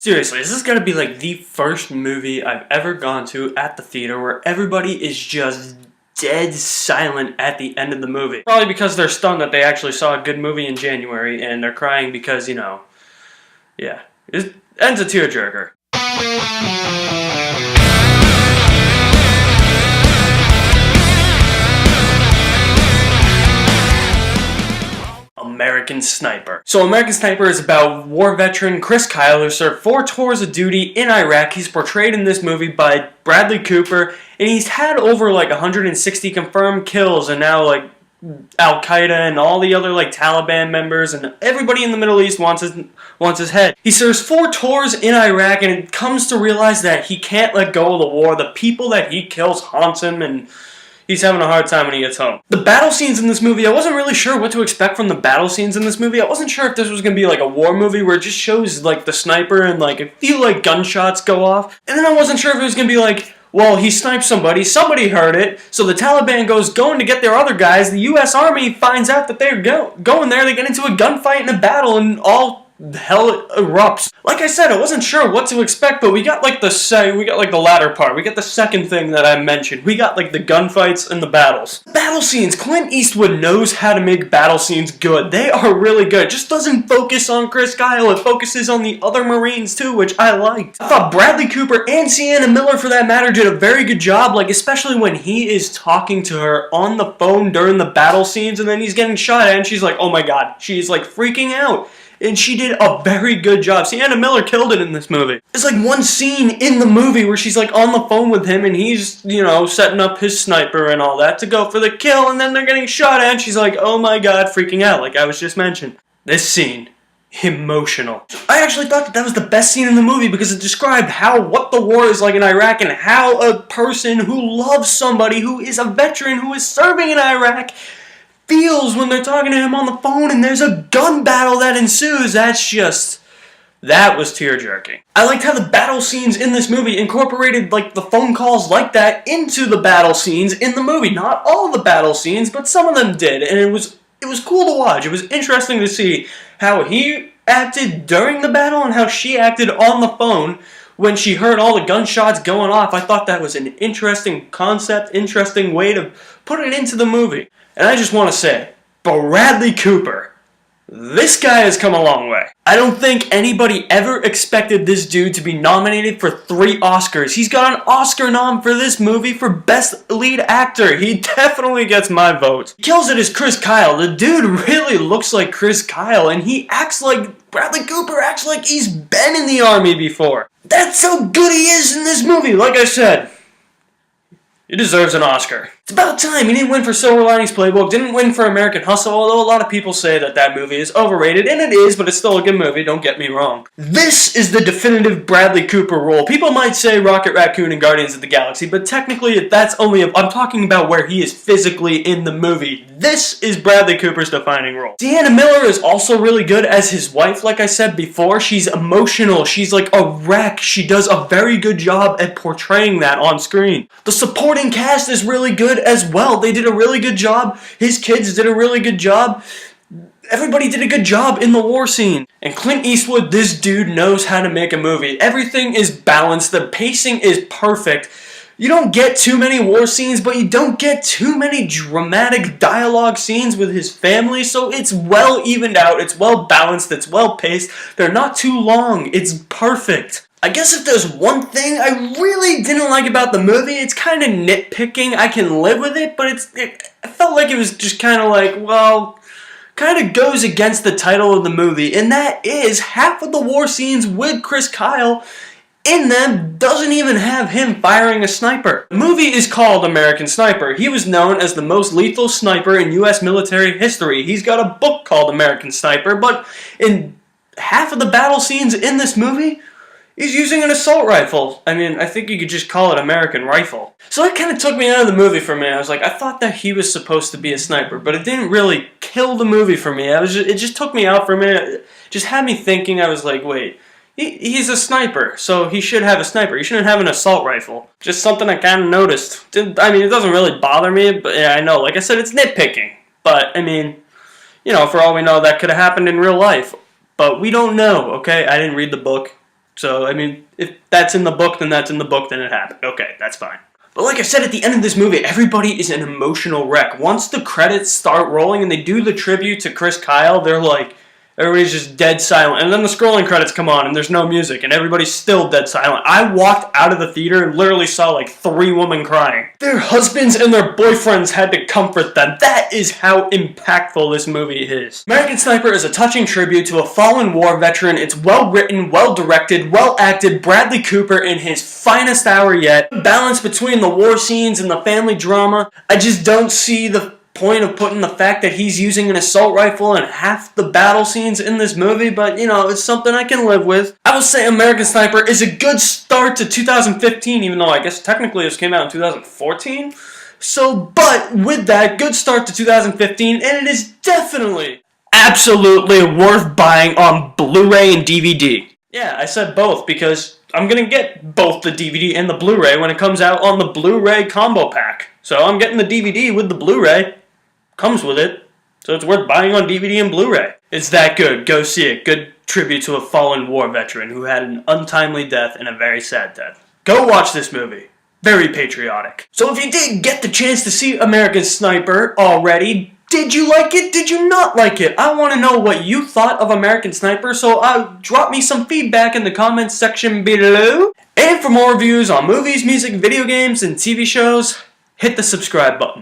Seriously, this is gonna be like the first movie I've ever gone to at the theater where everybody is just dead silent at the end of the movie. Probably because they're stunned that they actually saw a good movie in January and they're crying because, yeah. It ends a tearjerker. American Sniper. So American Sniper is about war veteran Chris Kyle, who served 4 tours of duty in Iraq. He's portrayed in this movie by Bradley Cooper, and he's had over like 160 confirmed kills, and now like Al-Qaeda and all the other like Taliban members and everybody in the Middle East wants his head. He serves 4 tours in Iraq and comes to realize that he can't let go of the war. The people that he kills haunts him, and he's having a hard time when he gets home. The battle scenes in this movie, I wasn't really sure what to expect from the battle scenes in this movie. I wasn't sure if this was going to be like a war movie where it just shows like the sniper and like a few like gunshots go off. And then I wasn't sure if it was going to be like, well, he sniped somebody heard it, so the Taliban goes going to get their other guys. The U.S. Army finds out that they're going there, they get into a gunfight and a battle, and all hell erupts. Like I said, I wasn't sure what to expect, but we got like the latter part. We got the second thing that I mentioned. We got like the gunfights and the battles. Battle scenes. Clint Eastwood knows how to make battle scenes good. They are really good. It just doesn't focus on Chris Kyle. It focuses on the other Marines too, which I liked. I thought Bradley Cooper and Sienna Miller, for that matter, did a very good job. Like, especially when he is talking to her on the phone during the battle scenes, and then he's getting shot at, and she's like, oh my god. She's like freaking out. And she did a very good job. Sienna Miller killed it in this movie. There's like one scene in the movie where she's like on the phone with him and he's, setting up his sniper and all that to go for the kill, and then they're getting shot at and she's like, oh my god, freaking out, like I was just mentioned. This scene, emotional. I actually thought that was the best scene in the movie because it described what the war is like in Iraq and how a person who loves somebody who is a veteran who is serving in Iraq feels when they're talking to him on the phone and there's a gun battle that ensues. That was tear-jerking. I liked how the battle scenes in this movie incorporated like the phone calls like that into the battle scenes in the movie. Not all the battle scenes, but some of them did, and it was cool to watch. It was interesting to see how he acted during the battle and how she acted on the phone when she heard all the gunshots going off. I thought that was an interesting concept, interesting way to put it into the movie. And I just want to say, Bradley Cooper, this guy has come a long way. I don't think anybody ever expected this dude to be nominated for 3 Oscars. He's got an Oscar nom for this movie for Best Lead Actor. He definitely gets my vote. He kills it as Chris Kyle. The dude really looks like Chris Kyle, and he acts like, Bradley Cooper acts like he's been in the army before. That's how good he is in this movie. Like I said, he deserves an Oscar. It's about time. He didn't win for Silver Linings Playbook, didn't win for American Hustle, although a lot of people say that movie is overrated, and it is, but it's still a good movie, don't get me wrong. This is the definitive Bradley Cooper role. People might say Rocket Raccoon and Guardians of the Galaxy, but technically that's I'm talking about where he is physically in the movie. This is Bradley Cooper's defining role. Sienna Miller is also really good as his wife, like I said before. She's emotional, she's like a wreck. She does a very good job at portraying that on screen. The supporting cast is really good as well. They did a really good job. His kids did a really good job. Everybody did a good job in the war scene. And Clint Eastwood, this dude knows how to make a movie. Everything is balanced. The pacing is perfect. You don't get too many war scenes, but you don't get too many dramatic dialogue scenes with his family, so it's well evened out, it's well balanced, it's well paced. They're not too long. It's perfect. I guess if there's one thing I really didn't like about the movie, it's kind of nitpicking. I can live with it, but I felt like it was just kind of like, well, kind of goes against the title of the movie, and that is half of the war scenes with Chris Kyle in them doesn't even have him firing a sniper. The movie is called American Sniper. He was known as the most lethal sniper in U.S. military history. He's got a book called American Sniper, but in half of the battle scenes in this movie, he's using an assault rifle. I mean, I think you could just call it American Rifle. So that kind of took me out of the movie for me. I was like, I thought that he was supposed to be a sniper, but it didn't really kill the movie for me. It just took me out for a minute. It just had me thinking. I was like, wait, he's a sniper, so he should have a sniper. He shouldn't have an assault rifle. Just something I kind of noticed. I mean, it doesn't really bother me, but yeah, I know. Like I said, it's nitpicking. But, I mean, for all we know, that could have happened in real life. But we don't know, okay? I didn't read the book. So, I mean, if that's in the book, then that's in the book, then it happened. Okay, that's fine. But like I said, at the end of this movie, everybody is an emotional wreck. Once the credits start rolling and they do the tribute to Chris Kyle, they're like, everybody's just dead silent. And then the scrolling credits come on and there's no music and everybody's still dead silent. I walked out of the theater and literally saw like 3 women crying. Their husbands and their boyfriends had to comfort them. That is how impactful this movie is. American Sniper is a touching tribute to a fallen war veteran. It's well written, well directed, well acted. Bradley Cooper in his finest hour yet. The balance between the war scenes and the family drama. I just don't see the point of putting the fact that he's using an assault rifle in half the battle scenes in this movie, but you know, it's something I can live with. I will say American Sniper is a good start to 2015, even though I guess technically this came out in 2014. So, but with that, good start to 2015, and it is definitely, absolutely worth buying on Blu-ray and DVD. Yeah, I said both because I'm gonna get both the DVD and the Blu-ray when it comes out on the Blu-ray combo pack. So I'm getting the DVD with the Blu-ray. Comes with it, so it's worth buying on DVD and Blu-ray. It's that good. Go see it. Good tribute to a fallen war veteran who had an untimely death and a very sad death. Go watch this movie. Very patriotic. So if you did get the chance to see American Sniper already, did you like it? Did you not like it? I want to know what you thought of American Sniper, so drop me some feedback in the comments section below. And for more reviews on movies, music, video games, and TV shows, hit the subscribe button.